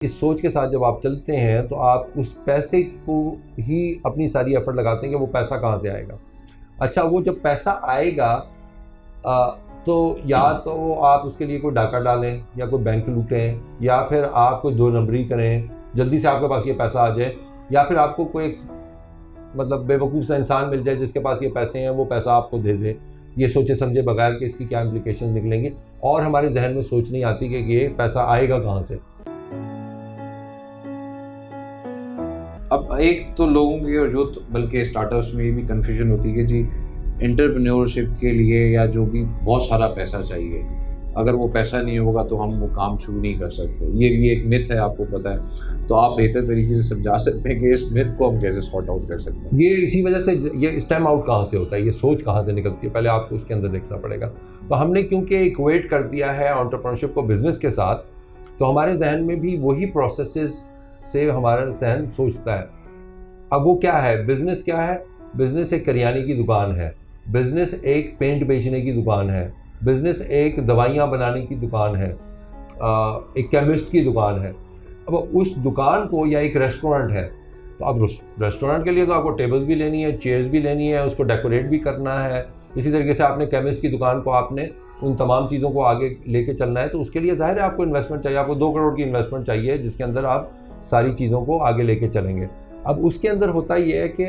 इस सोच के साथ जब आप चलते हैं तो आप उस पैसे को ही अपनी सारी एफर्ट लगाते हैं कि वो पैसा कहाँ से आएगा। अच्छा, वो जब पैसा आएगा तो या तो आप उसके लिए कोई डाका डालें या कोई बैंक लूटें या फिर आप कोई दो नंबरी करें जल्दी से आपके पास ये पैसा आ जाए, या फिर आपको कोई मतलब बेवकूफ़ सा इंसान मिल जाए जिसके पास ये पैसे हैं, वो पैसा आपको दे दे, ये सोचे समझे बगैर कि इसकी क्या इम्प्लिकेशन निकलेंगे, और हमारे जहन में सोच नहीं आती कि ये पैसा आएगा कहाँ से। अब एक तो लोगों की और जो बल्कि स्टार्टअप्स में ये भी कन्फ्यूजन होती है कि जी एंटरप्रेन्योरशिप के लिए या जो भी बहुत सारा पैसा चाहिए, अगर वो पैसा नहीं होगा तो हम वो काम शुरू नहीं कर सकते। ये भी एक मिथ है, आपको पता है, तो आप बेहतर तरीके से समझा सकते हैं कि इस मिथ को हम कैसे सॉर्ट आउट कर सकते हैं। ये इसी वजह से ये स्टेम आउट कहाँ से होता है, ये सोच कहाँ से निकलती है, पहले आपको उसके अंदर देखना पड़ेगा। तो हमने क्योंकि इक्वेट कर दिया है एंटरप्रेन्योरशिप को बिजनेस के साथ, तो हमारे जहन में भी वही प्रोसेसेस से हमारा जहन सोचता है। अब वो क्या है, बिजनेस क्या है? बिजनेस एक करियाने की दुकान है, बिजनेस एक पेंट बेचने की दुकान है, बिजनेस एक दवाइयाँ बनाने की दुकान है, एक केमिस्ट की दुकान है। अब उस दुकान को, या एक रेस्टोरेंट है, तो अब रेस्टोरेंट के लिए तो आपको टेबल्स भी लेनी है, चेयर्स भी लेनी है, उसको डेकोरेट भी करना है। इसी तरीके से आपने केमिस्ट की दुकान को आपने उन तमाम चीज़ों को आगे लेके चलना है, तो उसके लिए ज़ाहिर है आपको इन्वेस्टमेंट चाहिए, आपको 2 करोड़ की इन्वेस्टमेंट चाहिए जिसके अंदर आप सारी चीज़ों को आगे लेके चलेंगे। अब उसके अंदर होता ये है कि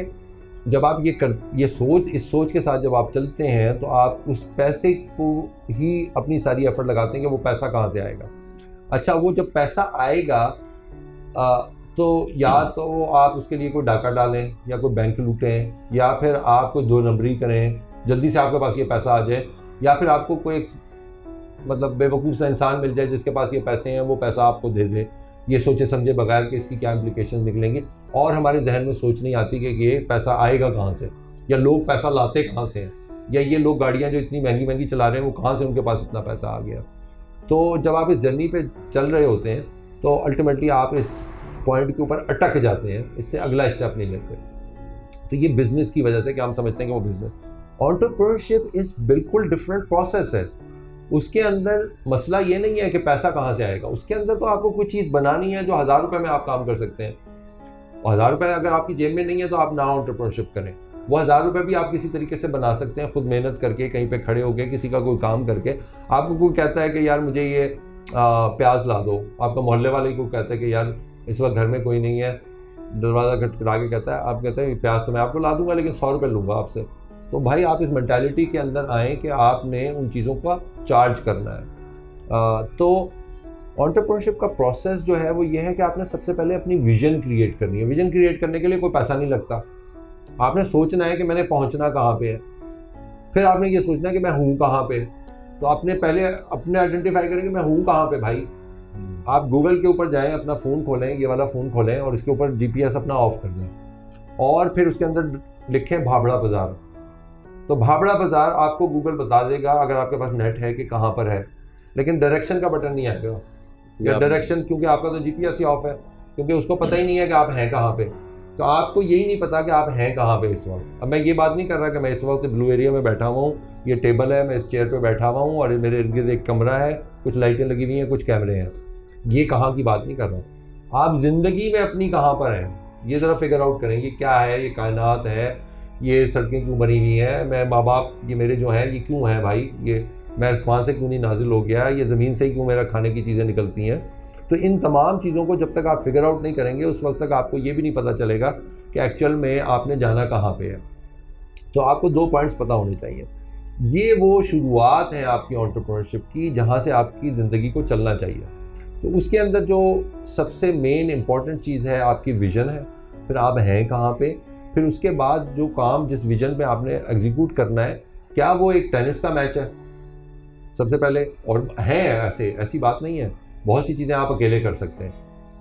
जब आप इस सोच के साथ जब आप चलते हैं तो आप उस पैसे को ही अपनी सारी एफर्ट लगाते हैं कि वो पैसा कहाँ से आएगा। अच्छा, वो जब पैसा आएगा तो या तो आप उसके लिए कोई डाका डालें या कोई बैंक लूटें या फिर आप कोई दो नंबरी करें जल्दी से आपके पास ये पैसा आ जाए, या फिर आपको कोई मतलब बेवकूफ़ सा इंसान मिल जाए जिसके पास ये पैसे हैं, वो पैसा आपको दे दे, ये सोचे समझे बगैर कि इसकी क्या इम्प्लिकेशन निकलेंगे, और हमारे जहन में सोच नहीं आती कि ये पैसा आएगा कहाँ से, या लोग पैसा लाते कहाँ से हैं, या ये लोग गाड़ियाँ जो इतनी महंगी महंगी चला रहे हैं वो कहाँ से उनके पास इतना पैसा आ गया। तो जब आप इस जर्नी पे चल रहे होते हैं तो अल्टीमेटली आप इस पॉइंट के ऊपर अटक जाते हैं, इससे अगला स्टेप नहीं लेते। तो ये बिज़नेस की वजह से कि हम समझते हैं कि वो बिज़नेस। एंटरप्रेन्योरशिप इस बिल्कुल डिफरेंट प्रोसेस है। उसके अंदर मसला ये नहीं है कि पैसा कहाँ से आएगा, उसके अंदर तो आपको कुछ चीज़ बनानी है जो 1000 रुपये में आप काम कर सकते हैं। और 1000 रुपये अगर आपकी जेब में नहीं है तो आप ना एंटरप्रेन्योरशिप करें। वो 1000 रुपये भी आप किसी तरीके से बना सकते हैं, खुद मेहनत करके, कहीं पे खड़े होकर, किसी का कोई काम करके। आपको कोई कहता है कि यार मुझे ये प्याज ला दो, आपका मोहल्ले वाले को कहता है कि यार इस वक्त घर में कोई नहीं है, दरवाज़ा खटखटा के कहता है, आप कहते हैं प्याज तो मैं आपको ला दूंगा लेकिन 100 रुपये लूँगा आपसे। तो भाई आप इस मेंटालिटी के अंदर आएँ कि आपने उन चीज़ों का चार्ज करना है। तो एंटरप्रेन्योरशिप का प्रोसेस जो है वो ये है कि आपने सबसे पहले अपनी विजन क्रिएट करनी है। विजन क्रिएट करने के लिए कोई पैसा नहीं लगता। आपने सोचना है कि मैंने पहुंचना कहाँ पे है, फिर आपने ये सोचना है कि मैं हूँ कहाँ पे। तो आपने पहले अपने आइडेंटिफाई करें कि मैं हूँ कहाँ पे। भाई आप गूगल के ऊपर जाएं, अपना फ़ोन खोलें, ये वाला फ़ोन खोलें और इसके ऊपर GPS अपना ऑफ कर दें, और फिर उसके अंदर लिखें भाबड़ा बाज़ार। तो भाबड़ा बाज़ार आपको गूगल बता देगा अगर आपके पास नेट है कि कहाँ पर है, लेकिन डायरेक्शन का बटन नहीं आएगा, या डायरेक्शन, क्योंकि आपका तो GPS ही ऑफ है, क्योंकि उसको पता ही नहीं है कि आप हैं कहाँ पे। तो आपको यही नहीं पता कि आप हैं कहाँ पे इस वक्त। अब मैं ये बात नहीं कर रहा कि मैं इस वक्त ब्लू एरिया में बैठा हुआ हूँ, ये टेबल है, मैं इस चेयर पे बैठा हुआ हूँ और मेरे इर्द गिर्द एक कमरा है, कुछ लाइटें लगी हुई हैं, कुछ कैमरे हैं। ये कहाँ की बात नहीं कर रहा हूँ। आप ज़िंदगी में अपनी कहाँ पर हैं ये ज़रा फिगर आउट करें। ये क्या है, ये कायनात है, ये सड़कें क्यों बनी हुई हैं, मैं माँ बाप ये मेरे जो हैं ये क्यों हैं भाई, ये मैं आसमान से क्यों नहीं नाजिल हो गया, ये ज़मीन से ही क्यों मेरा खाने की चीज़ें निकलती हैं। तो इन तमाम चीज़ों को जब तक आप फिगर आउट नहीं करेंगे उस वक्त तक आपको ये भी नहीं पता चलेगा कि एक्चुअल में आपने जाना कहाँ पे है। तो आपको 2 पॉइंट्स पता होने चाहिए। ये वो शुरुआत है आपकी एंटरप्रेन्योरशिप की जहाँ से आपकी ज़िंदगी को चलना चाहिए। तो उसके अंदर जो सबसे मेन इम्पॉर्टेंट चीज़ है आपकी विज़न है, फिर आप हैं कहाँ पे, फिर उसके बाद जो काम जिस विज़न पे आपने एग्जीक्यूट करना है, क्या वो एक टेनिस का मैच है सबसे पहले, और हैं ऐसी बात नहीं है, बहुत सी चीज़ें आप अकेले कर सकते हैं,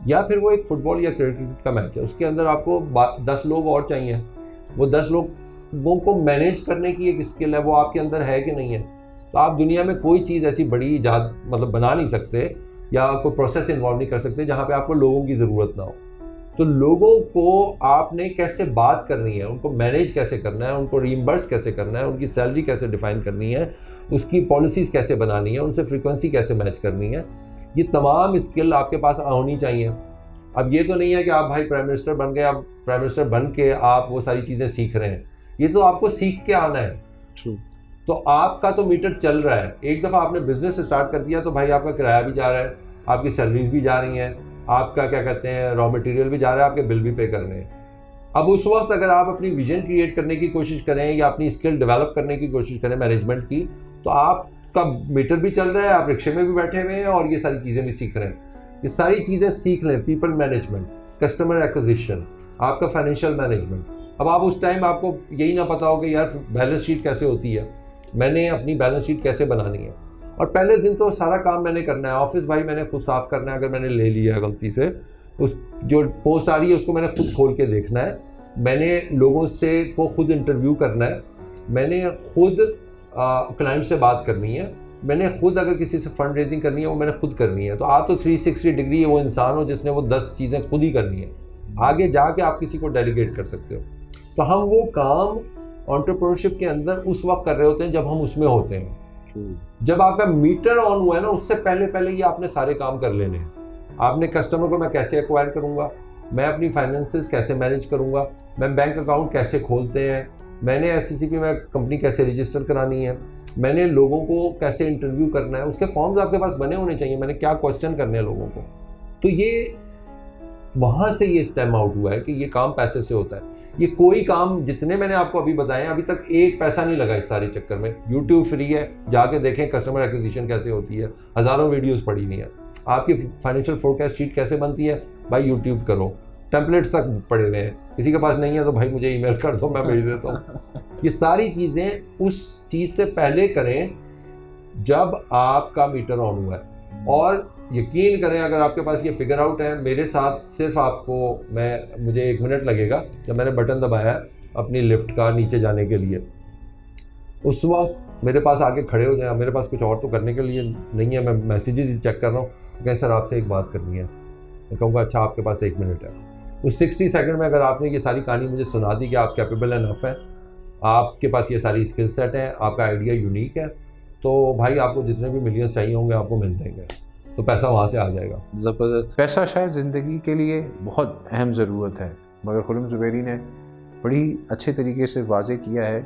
या फिर वो एक फ़ुटबॉल या क्रिकेट का मैच है, उसके अंदर आपको 10 लोग और चाहिए। वो 10 लोगों को मैनेज करने की एक स्किल है, वो आपके अंदर है कि नहीं है। तो आप दुनिया में कोई चीज़ ऐसी बड़ी इजाद मतलब बना नहीं सकते या कोई प्रोसेस इन्वॉल्व नहीं कर सकते जहाँ पे आपको लोगों की ज़रूरत ना हो। तो लोगों को आपने कैसे बात करनी है, उनको मैनेज कैसे करना है, उनको रीइंबर्स कैसे करना है, उनकी सैलरी कैसे डिफ़ाइन करनी है, उसकी पॉलिसीज़ कैसे बनानी है, उनसे फ्रीक्वेंसी कैसे मैच करनी है, ये तमाम स्किल आपके पास होनी चाहिए। अब ये तो नहीं है कि आप भाई प्राइम मिनिस्टर बन गए, अब प्राइम मिनिस्टर बन के आप वो सारी चीज़ें सीख रहे हैं, ये तो आपको सीख के आना है। True. तो आपका तो मीटर चल रहा है, एक दफ़ा आपने बिजनेस स्टार्ट कर दिया तो भाई आपका किराया भी जा रहा है, आपकी सैलरीज भी जा रही हैं, आपका क्या कहते हैं रॉ मटेरियल भी जा रहा है, आपके बिल भी पे करने हैं। अब उस वक्त अगर आप अपनी विजन क्रिएट करने की कोशिश करें या अपनी स्किल डेवलप करने की कोशिश करें मैनेजमेंट की, तो आपका मीटर भी चल रहा है, आप रिक्शे में भी बैठे हुए हैं और ये सारी चीज़ें भी सीख रहे हैं। ये सारी चीज़ें सीख लें, पीपल मैनेजमेंट, कस्टमर एक्विजिशन, आपका फाइनेंशियल मैनेजमेंट। अब आप उस टाइम आपको यही ना पता हो कि यार बैलेंस शीट कैसे होती है, मैंने अपनी बैलेंस शीट कैसे बनानी है, और पहले दिन तो सारा काम मैंने करना है। ऑफिस भाई मैंने खुद साफ़ करना है, अगर मैंने ले लिया है गलती से, उस जो पोस्ट आ रही है उसको मैंने खुद खोल के देखना है, मैंने लोगों से को खुद इंटरव्यू करना है, मैंने खुद क्लाइंट से बात करनी है, मैंने खुद अगर किसी से फंड रेजिंग करनी है वो मैंने खुद करनी है। तो आप तो 360 डिग्री वो इंसान हो जिसने वो 10 चीज़ें खुद ही करनी है, आगे जाके आप किसी को डेलीगेट कर सकते हो। तो हम वो काम एंटरप्रेन्योरशिप के अंदर उस वक्त कर रहे होते हैं जब हम उसमें होते हैं। जब आपका मीटर ऑन हुआ है ना, उससे पहले ही आपने सारे काम कर लेने हैं। आपने कस्टमर को मैं कैसे एक्वायर करूँगा, मैं अपनी फाइनेंसेस कैसे मैनेज करूँगा, मैं बैंक अकाउंट कैसे खोलते हैं, मैंने SCCP में कंपनी कैसे रजिस्टर करानी है, मैंने लोगों को कैसे इंटरव्यू करना है, उसके फॉर्म्स आपके पास बने होने चाहिए, मैंने क्या क्वेश्चन करने हैं लोगों को। तो ये वहाँ से ये स्टेम आउट हुआ है कि ये काम पैसे से होता है। ये कोई काम जितने मैंने आपको अभी बताए हैं, अभी तक एक पैसा नहीं लगा इस सारे चक्कर में। YouTube फ्री है, जाके देखें कस्टमर एक्विजिशन कैसे होती है, हज़ारों वीडियोस पड़ी नहीं है। आपकी फाइनेंशियल फोरकास्ट शीट कैसे बनती है भाई YouTube करो, टेम्पलेट्स तक पड़े हुए हैं, किसी के पास नहीं है तो भाई मुझे ईमेल कर दो, मैं भेज देता हूँ। ये सारी चीज़ें उस चीज़ से पहले करें जब आपका मीटर ऑन हुआ है। और यकीन करें अगर आपके पास ये फिगर आउट है, मेरे साथ सिर्फ आपको मुझे 1 मिनट लगेगा, जब मैंने बटन दबाया अपनी लिफ्ट का नीचे जाने के लिए, उस वक्त मेरे पास आके खड़े हो जाए, मेरे पास कुछ और तो करने के लिए नहीं है, मैं मैसेजेस ही चेक कर रहा हूँ, कहें सर आपसे एक बात करनी है, मैं कहूँगा अच्छा आपके पास 1 मिनट है। उस 60 सेकंड में अगर आपने ये सारी कहानी मुझे सुना दी कि आप कैपेबल एनफ हैं, आपके पास ये सारी स्किल सेट हैं, आपका आइडिया यूनिक है, तो भाई आपको जितने भी मिलियंस चाहिए होंगे आपको मिल जाएंगे, तो पैसा वहाँ से आ जाएगा। ज़बरदस्त। पैसा शायद ज़िंदगी के लिए बहुत अहम ज़रूरत है, मगर खुर्रम ज़ुबैरी ने बड़ी अच्छे तरीके से वाज़े किया है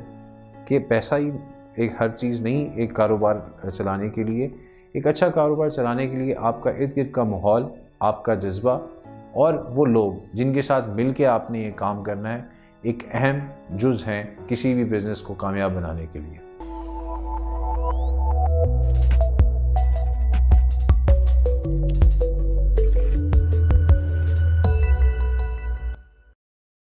कि पैसा ही एक हर चीज़ नहीं। एक कारोबार चलाने के लिए, एक अच्छा कारोबार चलाने के लिए आपका इर्द गिर्द का माहौल, आपका जज्बा और वो लोग जिनके साथ मिल के आपने ये काम करना है, एक अहम जुज़ हैं किसी भी बिज़नेस को कामयाब बनाने के लिए।